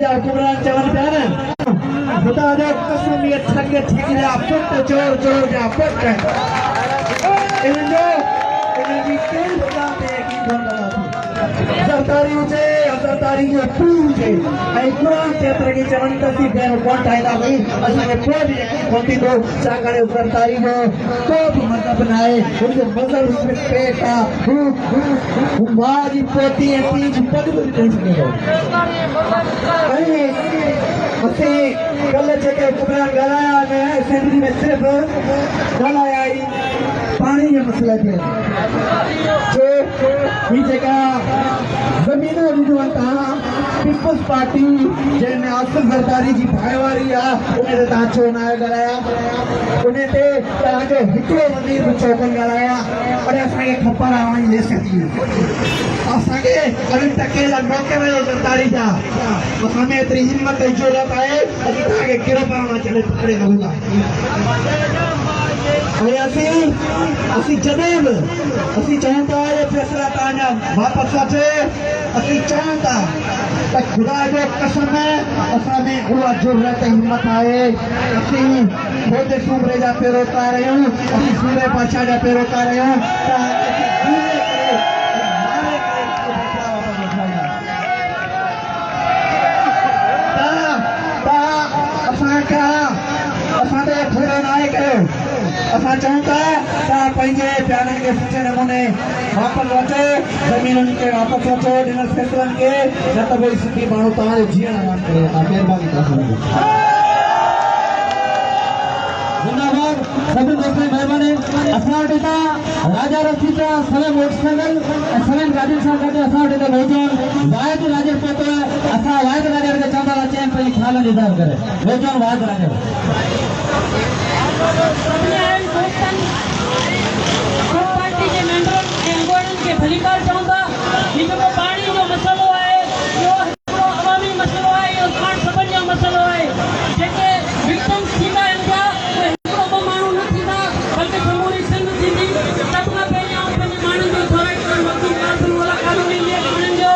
हुक्मरान चवन पिया न खुदा जो कसम ये ठगे ठिकरा पुट चोर चोर जा पुट इनजो इनजी केल खुदा ते की भंडा सरकारी हुजे सरकारी जो पूजे ऐं कुरान क्षेत्र की चवन तसी बेर कोन ठाइदा भई असां के को भी यकीन कोन्ती तो सागणे सरकारी जो को भी मतलब नाए उनके मजहब में पेटा मारी पोती ऐं तीज पद भी दे सके असी कल जेके हुक्मरान ॻाल्हाया ने सिंधी में सिर्फ ॻाल्हाया ई पानी जे मसइले ते जो ही जेका ज़मीनूं ॾिनियूं तव्हां पीपल्स पार्टी जंहिंमें आसिफ ज़रदारी जी भाईवारी आहे उन ते तव्हां छो न ॻाल्हाया उन ते तव्हांजो हिकिड़ो वज़ीर बि छो कोन ॻाल्हाया पर असांखे ख़बर आहे उन जी लिस्ट थी असांखे अभी टकेल मौक़े में ज़रदारी जा असां में एतिरी हिम्मत ऐं ज़रूरत आहे असीं तव्हांखे कहिड़ो पाण चले पकड़े सघूं था असी जॾहिं बि असीं चाहियूं था ये फैसला तव्हांजा वापसि अचे असीं चाहियूं था त खुदा जो कसम असां में उहा ज़रूरत हिम्मत आहे असीं ख़ुदि सूबे जा पैरोकार आहियूं असीं सूबे बादशाह जा पैरोकार आहियूं असां ते थोरो न आहे कयो असां चाहियूं था तव्हां पंहिंजे प्यारनि खे सुठे नमूने वापसि अचो ज़मीनुनि खे वापसि अचो ॾिनल फैसलनि खे न त भई सिंधी माण्हू तव्हांजो जीअण आराम करे था महिरबानी जिंदाबाद सभी दोस्तों महिरबानी असां वटि हितां राजा रसीदा सवे मोटरसाइकिल ऐं सवेन गाॾियुनि सां गॾु असां वटि हिते वेझो वाहिद राजर पहुतो आहे असां वाहिद राजर खे चवंदा अचनि पंहिंजी ख़्यालनि जो इज़हार करे वेझो वाहिद राजर पार्टी के मेंबरनि ऐं अॻुवाणनि खे भलीकार चऊं था ही जेको पाणी जो मसइलो आहे इहो हिकिड़ो अवामी मसइलो आहे इहो पाण सभिनि जो मसइलो आहे जेके विक्टिम्स थींदा आहिनि पिया उहे हिकिड़ो ॿ माण्हू न थींदा बल्कि समूरी सिंध थींदी सभ खां पहिरियों पंहिंजे माण्हुनि जो थोराई करणु वक़्तु कानून कानूनी माण्हुनि जो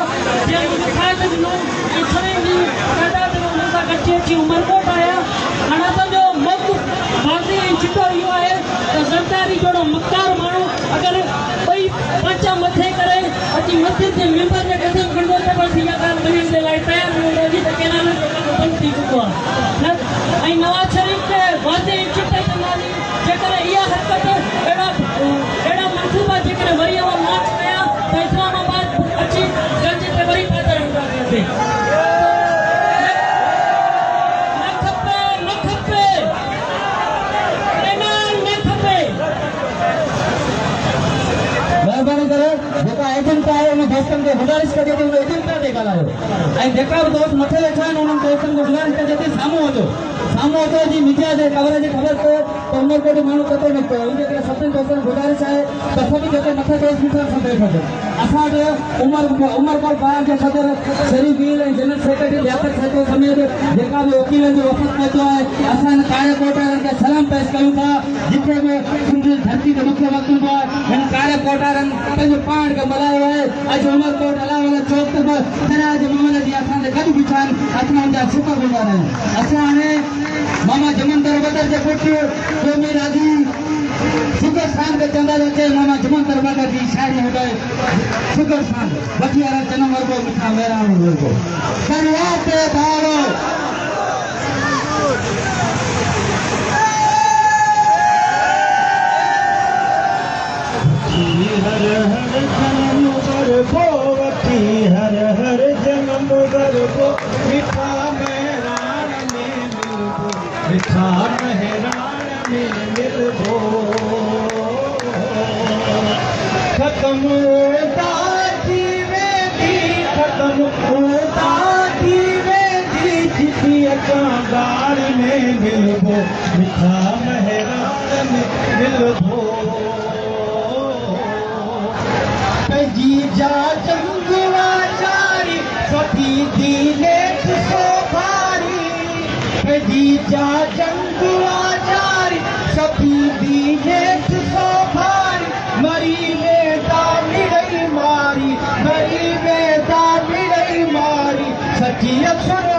जंहिं मुखायत ॾिनो ऐं सभिनि जी तइदाद में हुननि सां गॾिजी अची उमरकोट आया हाणे असांजो मौक़िफ़ वाज़ी ऐं चिटो इहो आहे त ज़रदारी जहिड़ो मक़दार माण्हू अगरि ॿई पंचा मथे करे अची मस्जिद जे मेंबर जे कसम खणंदो त बसि इहा ॻाल्हि मञण जे लाइ तयारु न हूंदो जी त केना न बंदि थी चुको आहे ऐं नवाज़ शरीफ़ खे वाज़े ऐं चिटे कंदासीं जेकॾहिं इहा हरकत अहिड़ा मनसूबा जेकॾहिं वरी उहा लॉन्च कया त इस्लामाबाद अची गंज ते वरी पैदा रहंदासीं महिरबानी करे जेका एजेंट आहे उन दोस्तनि खे गुज़ारिश कजे थी उन एजेंट ते ॻाल्हायो ऐं जेका बि दोस्त मथे वेठा आहिनि उन्हनि दोस्तनि खे गुज़ारिश कजे थी साम्हूं अचो जी मीडिया जे कवरेज ख़बर पए त उमरकोट माण्हू कतो निकितो इन जे करे सभिनी दोस्तनि गुज़ारिश आहे त सभु जेके मथे दोस्त बीठा सभु वेठो असां वटि उमरकोट बार जे सदर शरीफ़ वीर ऐं जनरल सेक्रेटरी लियाकत सैतो समेत जेका बि वकीलनि जो वफ़द पहुतो आहे असां हिन कार्यकोट वारनि खे सलाम पेश कयूं था जिथे बि सिंधी धरती ते मुख्य वक़्तु हूंदो आहे हिन कार्यकोट वारनि पंहिंजो पाण खे मल्हायो आहे अॼु उमरकोट अलावाला चौक ते सिराज मोहम्मद जी असां सां गॾु बीठा आहिनि असां हुनजा शुक्रगुज़ार आहियूं असां हाणे मामा जमंदर बदर जे पुटु प्रेमी राजी शुगर खान के चंदा रखे मामा जमंदर बदर जी शायरी ॿुधाए शुगर खान वठी वारा जनम वर्गो मिठा मेहरान वर्गो शरीयत भावो हर हर जन्म वर्गो मिठा मेहरान में मिलबो खत्म होता जीवे दी खत्म होता जीवे दी जिती अकांगार में मिलबो मिठा मेहरान में मिलबो जी जा जंगवा चारी सती दीने सो भारी जी जा जंगवा चारी सती दीने सो भारी मरी में ता मिड़ई मारी मरी में ता मिड़ई मारी सची अक्षर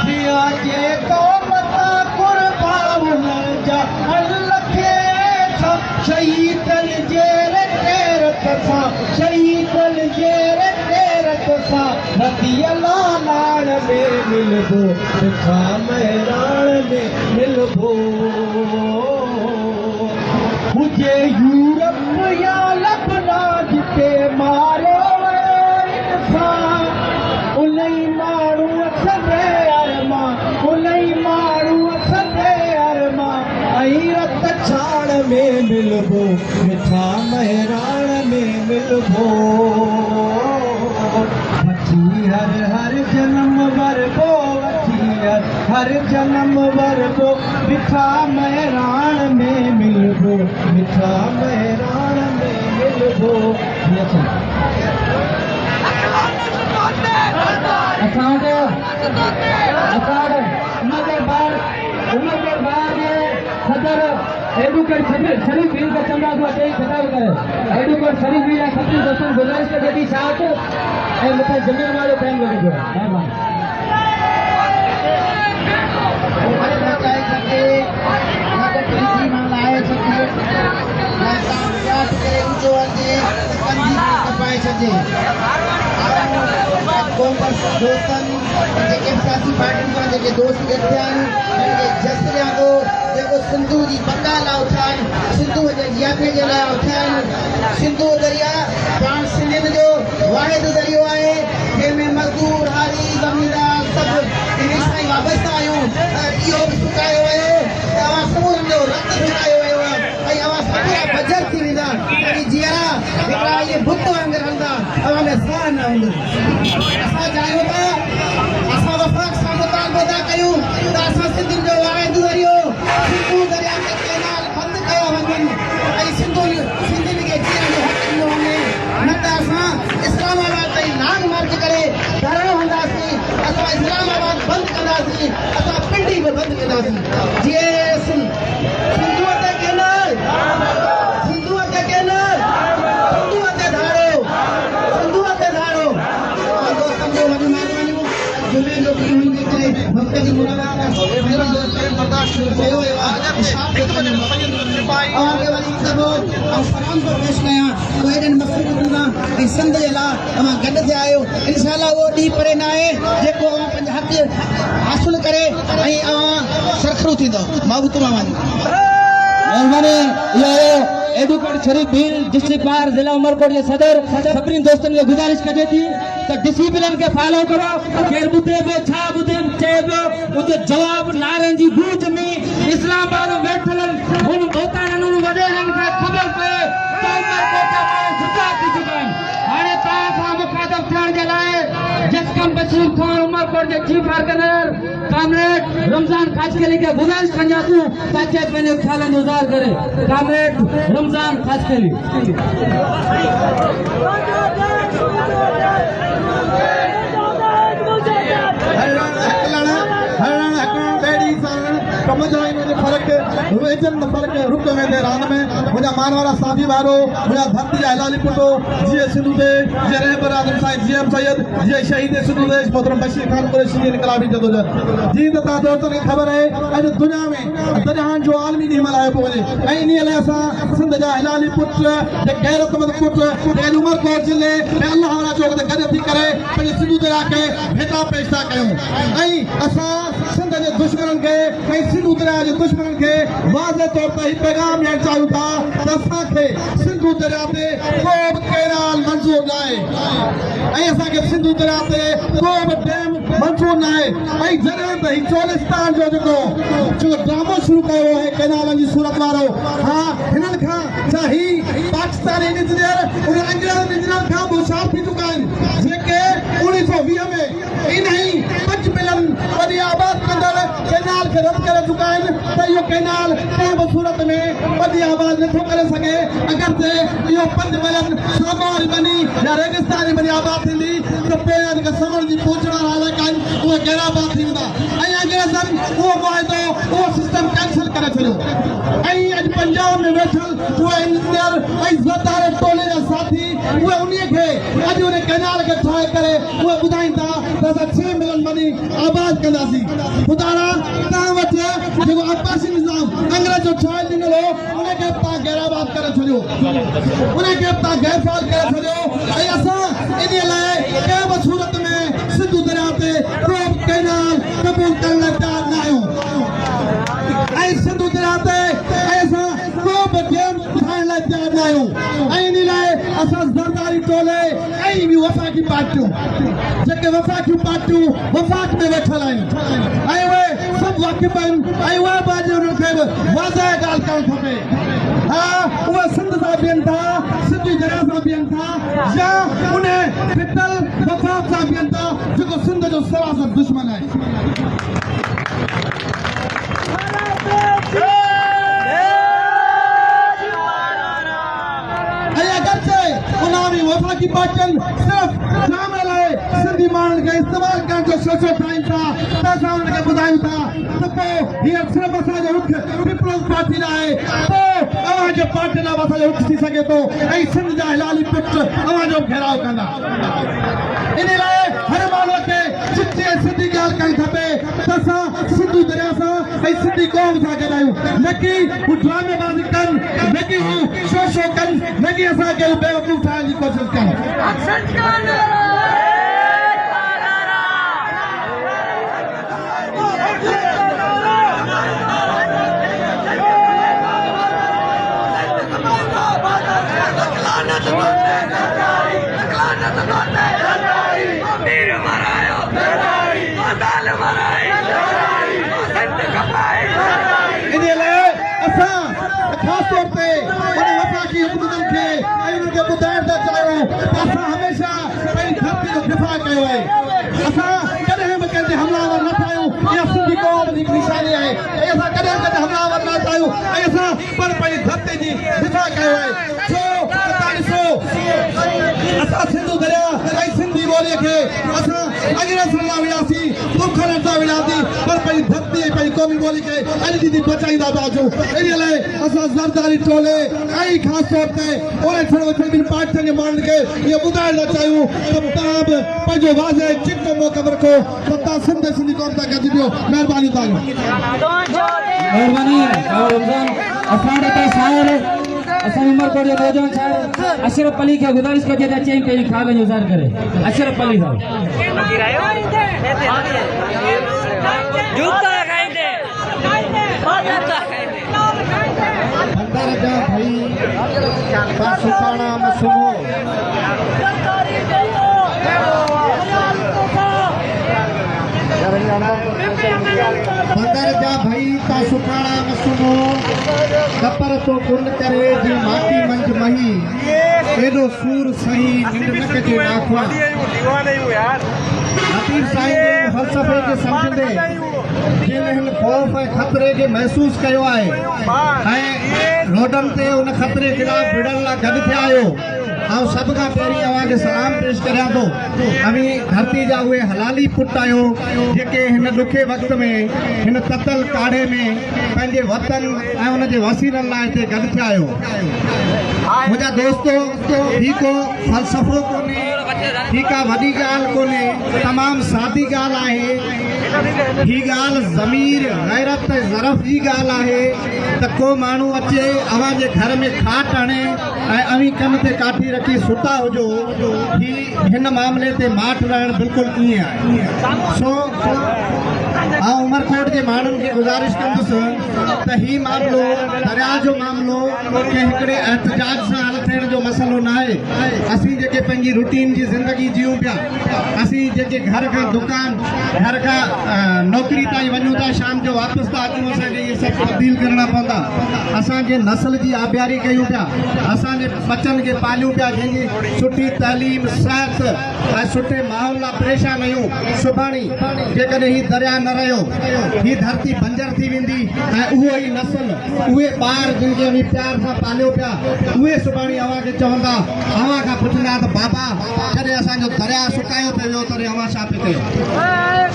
थिया जे क़ौमता कुर्बान जा लखे था शहीदन जे तेरत सां शहीदन जे तेरत सां रती लाण में मिलबो मिठा मैदान में मिलबो मुझे यूरोप या लबनान जिते मारो इंसान उन्हीं मारू सदे अरमा उन्हीं मारू सदे अरमा आई रत छाड़ में मिलबो मिठा मेहरान में मिलबो वठी हर जन्म वरबो वठी हर जन्म वरबो मिठा मेहरान में मिलबो मिठा मेहरान में मिलबो असां वटि उमर बाद सदर एडवोकेट शरीफ बीर का चंदा को अचे खिताब करे एडवोकेट शरीफ बीर सभिनी दोस्तनि गुज़ारिश करे थी साथ ऐं मूंखे ज़मीन वारो टाइम लॻी पियो आहे दोस्तनि जेके सियासी पार्टियुनि सां जेके दोस्त गॾिया आहिनि जश्न ॾियां जेको सिंधू जी बंगा लाइ उथिया आहिनि सिंधू जे जियापे जे लाइ उथिया आहिनि सिंधू दरिया पाण सिंधियुनि जो वाहिद दरियो आहे जंहिंमें मज़दूर हारी ज़मीनदार सभु इन सां ई वाबस्ता आहियूं इहो बि सुकायो वियो तव्हां समूरनि जो रत सुकायो वियो आहे ऐं अवां सभु बजर थी वेंदा जीअरा हिकिड़ा इहे बुत वांगुरु हलंदा अवां में साह न हूंदो असां चाहियूं था असां वफ़ाक़ सां मुतालबो था कयूं त असां सिंधियुनि जो वाहिद दरियो सिंधू दरिया ते कैनाल बंदि कया वञनि ऐं सिंधियुनि खे जीअण जो हक़ ॾिनो वञे न त असां इस्लामाबाद ताईं लांग मार्च करे धरणो हूंदासीं असां इस्लामाबाद बंदि कंदासीं असां पिंडी बि बंदि कंदासीं जीअं सिंधूअ ते कैनाल सिंधूअ ते कैनाल सिंधूअ ते धारो सिंधूअ ते धारो दोस्तनि जो वॾी महिरबानियूं जुमे जो ॾींहुं जे करे वक़्त जी मुलाक़ात मेरो दोस्त बर्दाश्त कयो वियो आहे अवांखे वरी दफ़ो ऐं सलाम थो पेश कयां उहे एॾनि मक़सदनि ऐं सिंध जे लाइ तव्हां गॾु थिया आहियो इनशाला उहो ॾींहुं परे न आहे जेको अवां पंहिंजा हक़ हासिल करे ऐं अवां सरखरू थींदो महबूब मानी मेहरबानी एडवोकेट शरीफ बीर डिस्ट्रिक्ट बार जिला उमरकोट के सदर सभिनी दोस्तनि खे गुज़ारिश कजे थी त डिसिप्लिन खे फॉलो करो केर ॿुधे पियो छा ॿुधे चए पियो उते जवाब नारनि जी गूंज में इस्लामाबाद में वेठल हुन दोतारनि हुन वॾेरनि खे ख़बर पए त उमरकोट जा माण्हू जुदा थी चुका आहिनि हाणे तव्हां सां मुखातब थियण जे लाइ जसकम बशीर खान उमरकोट के chief organiser comrade Ramzan Khaskheli के गुज़ारिश कंदासूं ताकि पंहिंजे ख़्यालनि जो इज़हार करे कामरेड रमजान खासकेली रुक वेंदे रान में मुंहिंजा मान वारा साथी वारो मुंहिंजा धरती जा हिलाली पुटो जीअं सिंधु देश जीअं रहबर आज़म साईं जीएम सैयद जीअं शहीद सिंधु देश मोहतरम बशीर खान कुरैशी इनकलाबी जदोजहद जी त तव्हां दोस्तनि खे ख़बर आहे अॼु दुनिया में दरियाहनि जो आलमी ॾींहुं मल्हायो पियो वञे ऐं इन लाइ असां सिंध जा हिलाली पुट गैरतमंद पुट उमरकोट जिले ऐं अल्लाह वारा चौक ते गॾु थी करे पंहिंजे सिंधु दरिया खे हेठा पेश था कयूं ऐं असां सिंध जे दुश्मननि खे ऐं सिंधु दरिया जे दुश्मननि खे वाज़े तौर ते ही पैगाम ॾियणु चाहियूं था त असांखे सिंधु दरिया ते को बि कैनाल मंज़ूर न आहे ऐं असांखे सिंधु दरिया ते को बि डैम मंज़ूर न आहे ऐं जॾहिं त ही चोलिस्तान जो जेको ड्रामो शुरू कयो आहे कैनालनि जी सूरत वारो हा हिननि खां छा ही पाकिस्तानी इंजीनियर उन अंग्रेज़नि इंजीनियर खां बि होशियार थी चुका आहिनि जेके 1920 में इन ही 5 मिलियन वॾी आबाद कंदड़ कैनाल खे रद्द करे चुका आहिनि त इहो कैनाल कंहिं बि सूरत में वॾी आबाद नथो करे सघे अगरि इहो 5 मिलियन सामारी बनी या रेगिस्तानी बनी आबाद थींदी त पहिरियां जेके समर जी पहुचण वारा इलाइक़ा आहिनि उहे गैर आबाद थी वेंदा ऐं अंग्रेज़नि उहो मुआहिदो उहो सिस्टम कैंसिल करे छॾियो ऐं अॼु पंजाब में वेठल उहे इंजीनियर ऐं ज़रदार टोले जा साथी उहे उन्हीअ खे अॼु उन कैनाल खे ठाहे करे उहे ॿुधाइनि था त असां 6 मिलियन मनी आबाद कंदासीं ख़ुदा तव्हां वटि जेको अब्बासी निज़ाम अंग्रेज जो ठाहे ॾिनल हो उनखे तव्हां गैराबाद करे छॾियो उनखे तव्हां गैरफाल करे छॾियो ऐं असां इन लाइ कंहिं बि सूरत में सिंधु दरिया ते को कैनाल क़बूल करण लाइ तयारु न आहियूं ऐं सिंधु दरिया ते असां को बि गेम ठाहिण लाइ तयारु न आहियूं ऐं इन लाइ असां ज़रदारी टोले ऐं ॿियूं वफ़ाक़ी पार्टियूं जेके वफ़ाक़ियूं पार्टियूं वफ़ाक़ में वेठल आहिनि ऐं उहे सभु वाक़िफ़ आहिनि ऐं उहे बि अॼु उनखे बि वाज़ह ॻाल्हि करणु खपे हा उहे सिंध सां बीहनि था सिंधी दरिया सां बीहनि था या उन फिटल वफ़ाक़ सां बीहनि था जेको सिंध जो सरासर दुश्मन आहे वफ़ाक़ी पार्टियुनि सिर्फ़ जाम लाइ सिंधी माण्हुनि खे इस्तेमालु करण जो सोचो ठाहिनि था त असां उन्हनि खे ॿुधायूं था त पोइ हीअ सिर्फ़ु असांजो रुख पीपल्स पार्टी लाइ आहे पोइ अव्हांजे पार्टी लाइ असांजो रुख थी सघे थो ऐं सिंध जा हिलाली पुट अव्हांजो घेराव कंदा इन लाइ हर माण्हूअ खे चिठी ऐं सिंधी ॻाल्हि करणु खपे त असां सिंधु दरिया सां ऐं सिंधी क़ौम सां गॾायूं न की हू ड्रामेबाज़ी कनि न की हू शो कनि न की असांखे हू बेवकूफ़ ठाहिण जी कोशिशि कनि ख़ासि तौर ते उन वफ़ाक़ी हुकूमतनि खे ऐं उन्हनि खे ॿुधाइण था चाहियूं त असां हमेशह पंहिंजी धरती जो दिफ़ा कयो आहे असां कॾहिं बि कंहिंजे हमलावर न थिया आहियूं इहा सिंधी क़ौम जी निशानी आहे ऐं असां कॾहिं बि हमलावर न थिया आहियूं ऐं असां पर पंहिंजी धरती जी दिफ़ा कयो आहे छो असां सिंधु दरिया ऐं सिंधी ॿोलीअ खे असां अंग्रेज सां वियासीं बुख सां वियासीं पर पंहिंजी धरती ऐं पंहिंजी क़ौमी ॿोली खे अॼु ॾींहुं बचाईंदा पिया अचूं इन लाइ असां ज़रदारी टोले ऐं ख़ासि तौर ते उन ॿिनि पार्टियुनि जे माण्हुनि खे इहो ॿुधाइण था चाहियूं त तव्हां बि पंहिंजो वाज़े चिटो मोक़म रखो त तव्हां सिंधी क़ौम सां गॾिजो महिरबानी महिरबानी रमज़ान असां वटि शाइर असां उमरकोट जो नौजवान शाइर अशरफ अली खे गुज़ारिश कजे त चई पंहिंजी ख़्वाब जो इज़हार करे अशरफ अली साहब अंदर जा भाई सुखाना मसूमो बंदर जा भाई ता सुखाना मसूमो कपर तो कुल करे जी माटी मंज मही एडो सूर सही निंड न कजे नाखवा लतीफ़ साईं जे फ़लसफ़े खे सम्झंदे जिन हिन ख़ौफ़ ऐं ख़तरे खे महसूस कयो आहे ऐं रोडनि ते उन ख़तरे ख़िलाफ़ भिड़ण लाइ गॾु थिया आहियो ऐं सभ खां पहिरीं अव्हांखे सलाम पेश करियां थो अवी धरती जा उहे हलाली पुट आहियो जेके हिन ॾुखे वक़्त में हिन ततल काढ़े में पंहिंजे वतन ऐं उनजे वसीलनि लाइ हिते गॾु थिया आहियो मुंहिंजा दोस्तो ही को फ़लसफ़ो कोन्हे ही का वॾी ॻाल्हि कोन्हे तमामु सादी ॻाल्हि आहे ही ॻाल्हि ज़मीर गैरत ज़रफ़ जी ॻाल्हि आहे त को माण्हू अचे अव्हांजे घर में खाट आणे ऐं अवी कन ते काठी रखी सुता हुजो ही हिन मामले ते माठ रहण बिल्कुलु ईअं आहे सो उमरकोट के माण्हुनि खे गुज़ारिश कंदुसि त ही मामलो दरिया जो मामलो के हिकिड़े एहतजाज सां हल थियण जो मसइलो न आहे असीं जेके पंहिंजी रूटीन जी ज़िंदगी जियूं पिया असीं जेके घर खां दुकान घर खां नौकरी ताईं वञूं था शाम जो वापसि था अचूं असांखे इहे सभु तब्दील करणा पवंदा असांजे नस्ल जी आबियारी कयूं पिया असांजे बचनि खे पालियूं पिया जंहिंजी सुठी तइलीम सिहत ऐं सुठे माहौल लाइ परेशान आहियूं सुभाणे जेकॾहिं ही दरिया न रहियो ही धरती बंजर थी वेंदी ऐं उहो ई नस्ल उहे ॿार जिनखे प्यार सां पालियो पिया उहे सुभाणे अव्हांखे चवंदा अव्हां खां पुछंदा त बाबा जॾहिं असांजो दरिया सुकायो पियो वियो तॾहिं अव्हां छा पियो कयो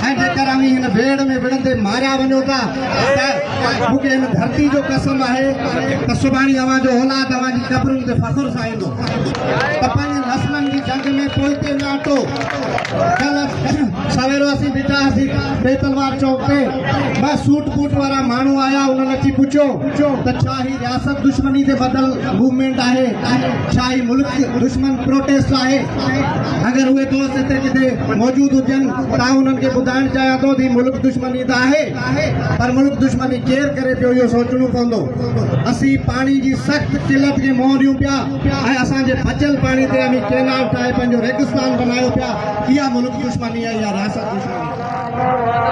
ऐं जेकर अव्हीं हिन भेड़ में विढ़ंदे मारिया वञो था त मूंखे हिन धरती जो कसम आहे त सुभाणे अव्हांजो औलाद अव्हांजी कब्रुनि ते फ़ख़ुर सां ईंदो त पंहिंजे नस्लनि जी जंग में पोइते न अटो कल्ह सवेरो असीं बीठा हुआसीं बेतलवार चौक ते ॿ सूट बूट वारा माण्हू आया उन्हनि अची पुछियो त छा ही रियासत दुश्मनी ते बदल मूवमेंट आहे छा ही मुल्क दुश्मन प्रोटेस्ट आहे अगर उहे दोस्त हिते किथे मौजूद हुजनि त उन्हनि खे ॿुधाइण चाहियां थो त मुल्क दुश्मनी त आहे पर मुल्क दुश्मनी केरु करे पियो इहो सोचणो पवंदो असीं पाणी जी सख़्त किलत खे मोहरियूं पिया ऐं असांजे बचियल पाणी ते अमीं केनाल ठाहे पंहिंजो रेगिस्तान बनायो पिया इहा मुल्क दुश्मनी आहे इहा रियासत दुश्मनी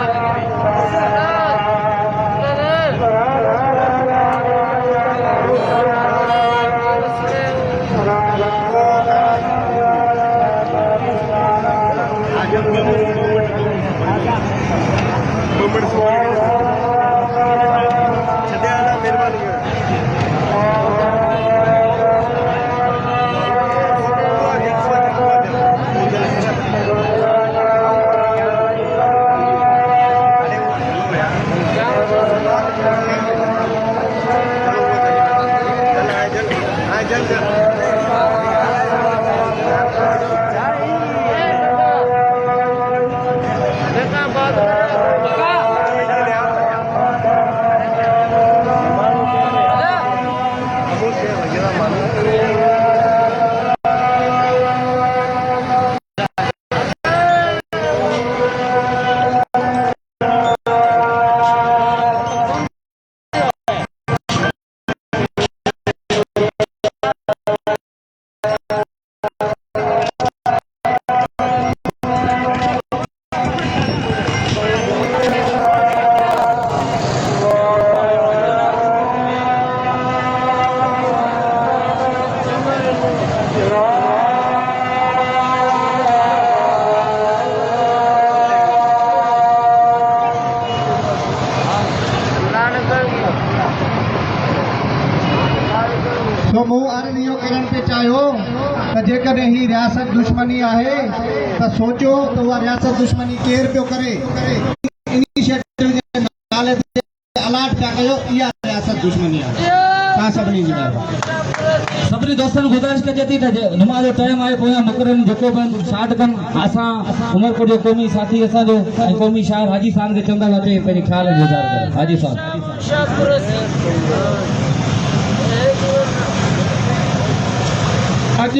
तो मूं अर्ज़ इहो करण ते चाहियो त जेकॾहिं ही रियासत दुश्मनी आहे त सोचो त उहा रियासत दुश्मनी केरु पियो करे इनिशिएटिव जे नाले ते अलाट पिया कयो इहा रियासत दुश्मनी आहे तव्हां सभिनी जी महिरबानी सभिनी दोस्तनि गुज़ारिश कजे थी त नमाज़ जो टाइम आहे पोयां मुकरनि जेको बि शाद कनि असां उमरकोट जो क़ौमी साथी असांजो ऐं क़ौमी शायर हाजी साहब खे चवंदा अचे पंहिंजे ख़्याल गुज़ार करे हाजी साहब अज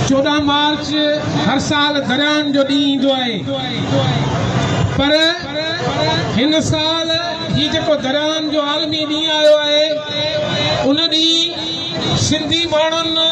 14 मार्च हर साल दरियाउनि जो ॾींहुं ईंदो आहे पर हिन साल ही जेको दरियाउनि जो आलमी ॾींहुं आयो आहे उन ॾींहुं सिंधी माण्हुनि